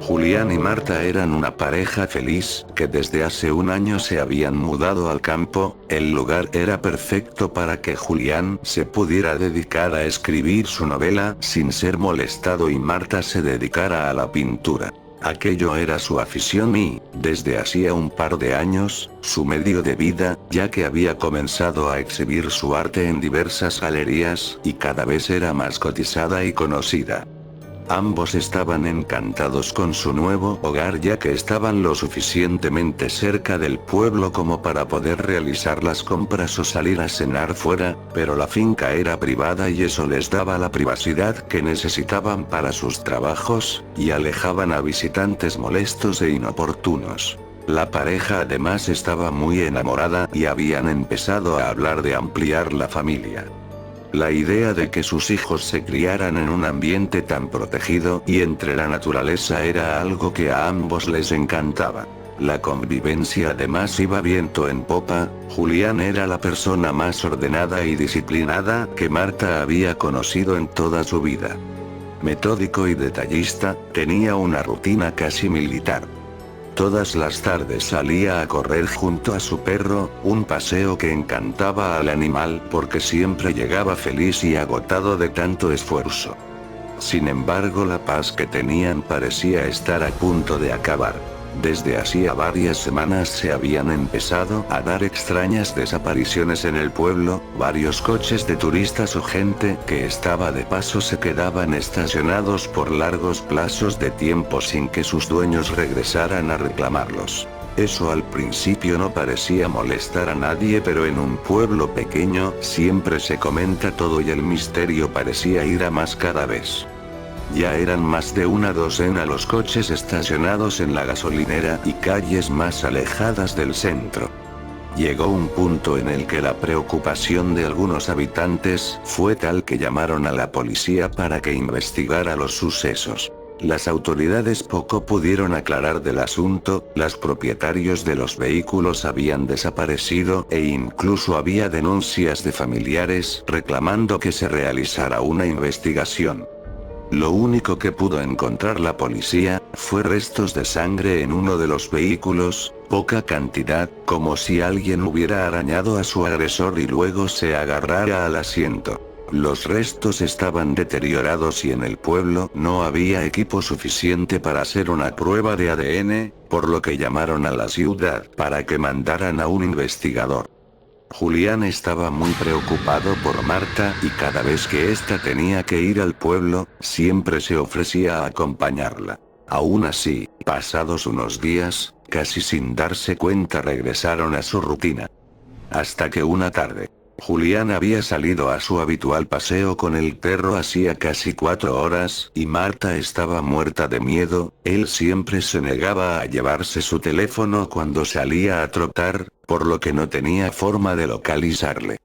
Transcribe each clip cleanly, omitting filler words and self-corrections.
Julián y Marta eran una pareja feliz, que desde hace un año se habían mudado al campo. El lugar era perfecto para que Julián se pudiera dedicar a escribir su novela sin ser molestado y Marta se dedicara a la pintura. Aquello era su afición y, desde hacía un par de años, su medio de vida, ya que había comenzado a exhibir su arte en diversas galerías, y cada vez era más cotizada y conocida. Ambos estaban encantados con su nuevo hogar ya que estaban lo suficientemente cerca del pueblo como para poder realizar las compras o salir a cenar fuera, pero la finca era privada y eso les daba la privacidad que necesitaban para sus trabajos, y alejaban a visitantes molestos e inoportunos. La pareja además estaba muy enamorada y habían empezado a hablar de ampliar la familia. La idea de que sus hijos se criaran en un ambiente tan protegido y entre la naturaleza era algo que a ambos les encantaba. La convivencia además iba viento en popa. Julián era la persona más ordenada y disciplinada que Marta había conocido en toda su vida. Metódico y detallista, tenía una rutina casi militar. Todas las tardes salía a correr junto a su perro, un paseo que encantaba al animal porque siempre llegaba feliz y agotado de tanto esfuerzo. Sin embargo, la paz que tenían parecía estar a punto de acabar. Desde hacía varias semanas se habían empezado a dar extrañas desapariciones en el pueblo. Varios coches de turistas o gente que estaba de paso se quedaban estacionados por largos plazos de tiempo sin que sus dueños regresaran a reclamarlos. Eso al principio no parecía molestar a nadie, pero en un pueblo pequeño siempre se comenta todo y el misterio parecía ir a más cada vez. Ya eran más de una docena los coches estacionados en la gasolinera y calles más alejadas del centro. Llegó un punto en el que la preocupación de algunos habitantes fue tal que llamaron a la policía para que investigara los sucesos. Las autoridades poco pudieron aclarar del asunto. Los propietarios de los vehículos habían desaparecido e incluso había denuncias de familiares reclamando que se realizara una investigación. Lo único que pudo encontrar la policía fue restos de sangre en uno de los vehículos, poca cantidad, como si alguien hubiera arañado a su agresor y luego se agarrara al asiento. Los restos estaban deteriorados y en el pueblo no había equipo suficiente para hacer una prueba de ADN, por lo que llamaron a la ciudad para que mandaran a un investigador. Julián estaba muy preocupado por Marta y cada vez que ésta tenía que ir al pueblo, siempre se ofrecía a acompañarla. Aún así, pasados unos días, casi sin darse cuenta regresaron a su rutina. Hasta que una tarde, Julián había salido a su habitual paseo con el perro hacía casi 4 horas y Marta estaba muerta de miedo. Él siempre se negaba a llevarse su teléfono cuando salía a trotar, por lo que no tenía forma de localizarle.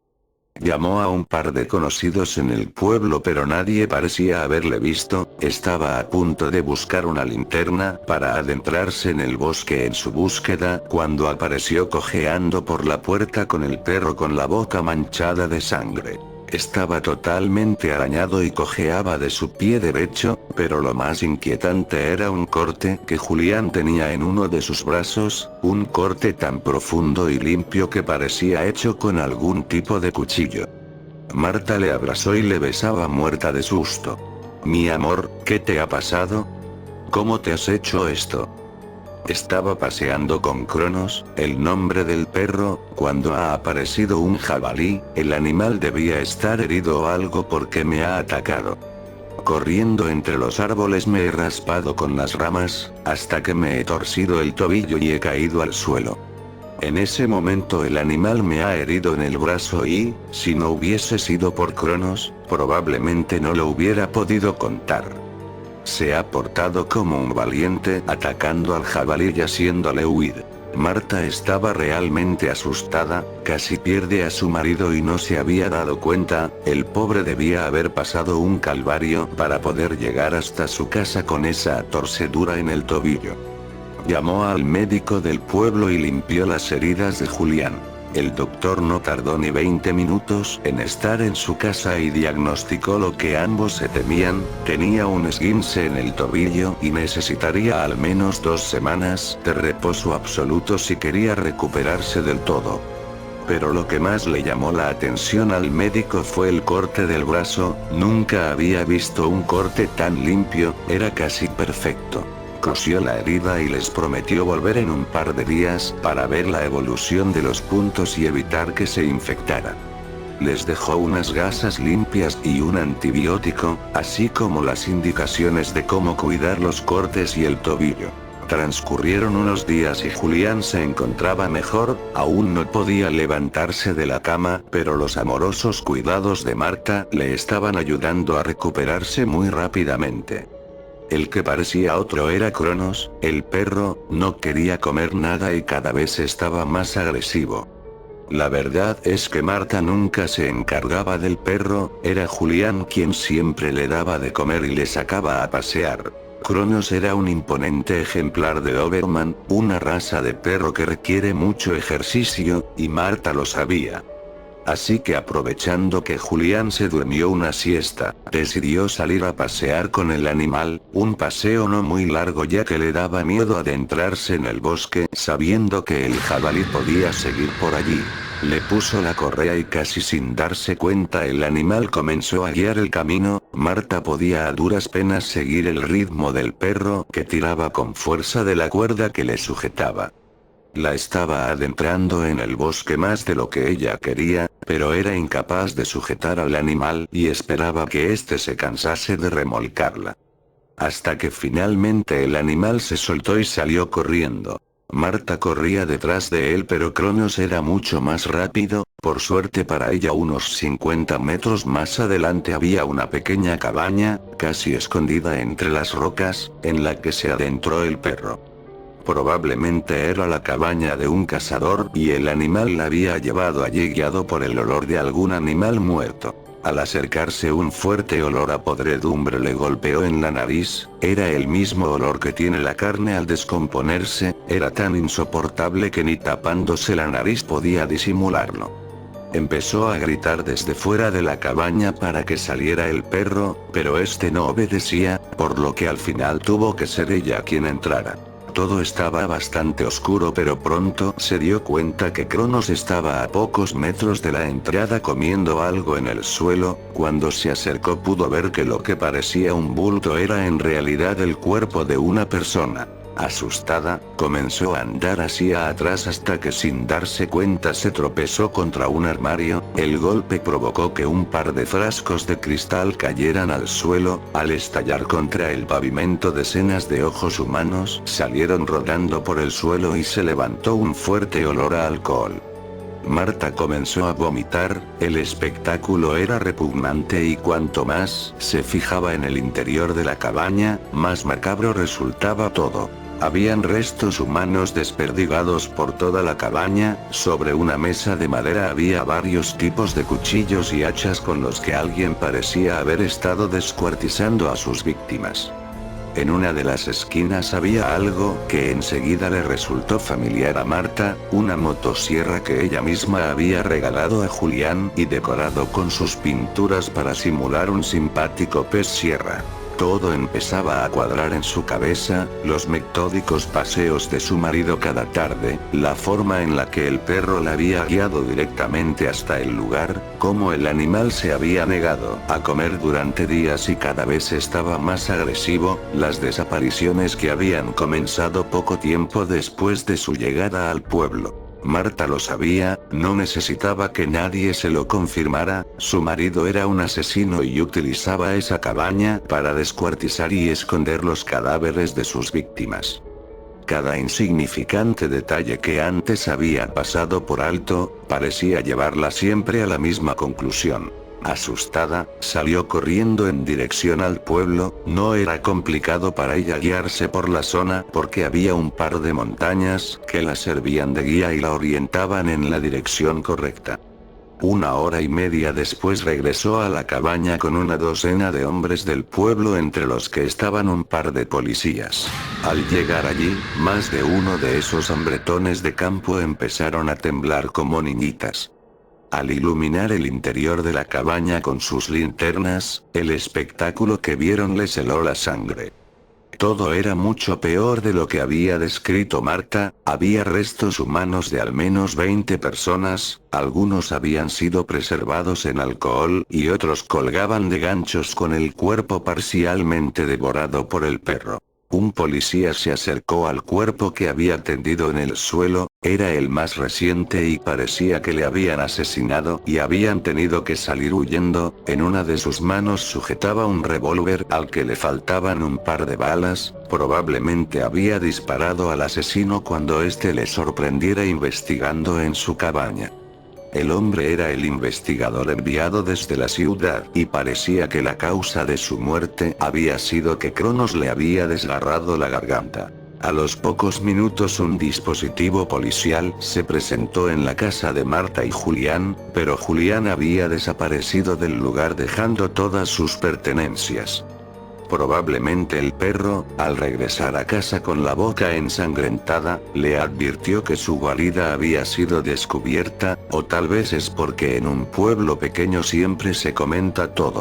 Llamó a un par de conocidos en el pueblo pero nadie parecía haberle visto. Estaba a punto de buscar una linterna para adentrarse en el bosque en su búsqueda cuando apareció cojeando por la puerta con el perro con la boca manchada de sangre. Estaba totalmente arañado y cojeaba de su pie derecho, pero lo más inquietante era un corte que Julián tenía en uno de sus brazos, un corte tan profundo y limpio que parecía hecho con algún tipo de cuchillo. Marta le abrazó y le besaba muerta de susto. «Mi amor, ¿qué te ha pasado? ¿Cómo te has hecho esto?» Estaba paseando con Cronos, el nombre del perro, cuando ha aparecido un jabalí. El animal debía estar herido o algo porque me ha atacado. Corriendo entre los árboles me he raspado con las ramas, hasta que me he torcido el tobillo y he caído al suelo. En ese momento el animal me ha herido en el brazo y, si no hubiese sido por Cronos, probablemente no lo hubiera podido contar. Se ha portado como un valiente atacando al jabalí y haciéndole huir. Marta estaba realmente asustada, casi pierde a su marido y no se había dado cuenta. El pobre debía haber pasado un calvario para poder llegar hasta su casa con esa torcedura en el tobillo. Llamó al médico del pueblo y limpió las heridas de Julián. El doctor no tardó ni 20 minutos en estar en su casa y diagnosticó lo que ambos se temían: tenía un esguince en el tobillo y necesitaría al menos 2 semanas de reposo absoluto si quería recuperarse del todo. Pero lo que más le llamó la atención al médico fue el corte del brazo. Nunca había visto un corte tan limpio, era casi perfecto. Cosió la herida y les prometió volver en un par de días para ver la evolución de los puntos y evitar que se infectara. Les dejó unas gasas limpias y un antibiótico, así como las indicaciones de cómo cuidar los cortes y el tobillo. Transcurrieron unos días y Julián se encontraba mejor. Aún no podía levantarse de la cama, pero los amorosos cuidados de Marta le estaban ayudando a recuperarse muy rápidamente. El que parecía otro era Cronos, el perro. No quería comer nada y cada vez estaba más agresivo. La verdad es que Marta nunca se encargaba del perro, era Julián quien siempre le daba de comer y le sacaba a pasear. Cronos era un imponente ejemplar de Doberman, una raza de perro que requiere mucho ejercicio, y Marta lo sabía. Así que, aprovechando que Julián se durmió una siesta, decidió salir a pasear con el animal, un paseo no muy largo ya que le daba miedo adentrarse en el bosque sabiendo que el jabalí podía seguir por allí. Le puso la correa y casi sin darse cuenta el animal comenzó a guiar el camino. Marta podía a duras penas seguir el ritmo del perro que tiraba con fuerza de la cuerda que le sujetaba. La estaba adentrando en el bosque más de lo que ella quería, pero era incapaz de sujetar al animal y esperaba que éste se cansase de remolcarla. Hasta que finalmente el animal se soltó y salió corriendo. Marta corría detrás de él, pero Cronos era mucho más rápido. Por suerte para ella, unos 50 metros más adelante había una pequeña cabaña, casi escondida entre las rocas, en la que se adentró el perro. Probablemente era la cabaña de un cazador y el animal la había llevado allí guiado por el olor de algún animal muerto. Al acercarse, un fuerte olor a podredumbre le golpeó en la nariz. Era el mismo olor que tiene la carne al descomponerse. Era tan insoportable que ni tapándose la nariz podía disimularlo. Empezó a gritar desde fuera de la cabaña para que saliera el perro, pero este no obedecía, por lo que al final tuvo que ser ella quien entrara. Todo estaba bastante oscuro, pero pronto se dio cuenta que Cronos estaba a pocos metros de la entrada comiendo algo en el suelo. Cuando se acercó pudo ver que lo que parecía un bulto era en realidad el cuerpo de una persona. Asustada, comenzó a andar hacia atrás hasta que sin darse cuenta se tropezó contra un armario. El golpe provocó que un par de frascos de cristal cayeran al suelo. Al estallar contra el pavimento, decenas de ojos humanos salieron rodando por el suelo y se levantó un fuerte olor a alcohol. Marta comenzó a vomitar. El espectáculo era repugnante y cuanto más se fijaba en el interior de la cabaña, más macabro resultaba todo. Habían restos humanos desperdigados por toda la cabaña. Sobre una mesa de madera había varios tipos de cuchillos y hachas con los que alguien parecía haber estado descuartizando a sus víctimas. En una de las esquinas había algo que enseguida le resultó familiar a Marta, una motosierra que ella misma había regalado a Julián y decorado con sus pinturas para simular un simpático pez sierra. Todo empezaba a cuadrar en su cabeza: los metódicos paseos de su marido cada tarde, la forma en la que el perro la había guiado directamente hasta el lugar, cómo el animal se había negado a comer durante días y cada vez estaba más agresivo, las desapariciones que habían comenzado poco tiempo después de su llegada al pueblo. Marta lo sabía, no necesitaba que nadie se lo confirmara. Su marido era un asesino y utilizaba esa cabaña para descuartizar y esconder los cadáveres de sus víctimas. Cada insignificante detalle que antes había pasado por alto, parecía llevarla siempre a la misma conclusión. Asustada, salió corriendo en dirección al pueblo. No era complicado para ella guiarse por la zona porque había un par de montañas que la servían de guía y la orientaban en la dirección correcta. Una hora y media después regresó a la cabaña con una docena de hombres del pueblo, entre los que estaban un par de policías. Al llegar allí, más de uno de esos hombretones de campo empezaron a temblar como niñitas. Al iluminar el interior de la cabaña con sus linternas, el espectáculo que vieron les heló la sangre. Todo era mucho peor de lo que había descrito Marta. Había restos humanos de al menos 20 personas, algunos habían sido preservados en alcohol y otros colgaban de ganchos con el cuerpo parcialmente devorado por el perro. Un policía se acercó al cuerpo que había tendido en el suelo, era el más reciente y parecía que le habían asesinado y habían tenido que salir huyendo. En una de sus manos sujetaba un revólver al que le faltaban un par de balas, probablemente había disparado al asesino cuando éste le sorprendiera investigando en su cabaña. El hombre era el investigador enviado desde la ciudad, y parecía que la causa de su muerte había sido que Cronos le había desgarrado la garganta. A los pocos minutos un dispositivo policial se presentó en la casa de Marta y Julián, pero Julián había desaparecido del lugar dejando todas sus pertenencias. Probablemente el perro, al regresar a casa con la boca ensangrentada, le advirtió que su guarida había sido descubierta, o tal vez es porque en un pueblo pequeño siempre se comenta todo.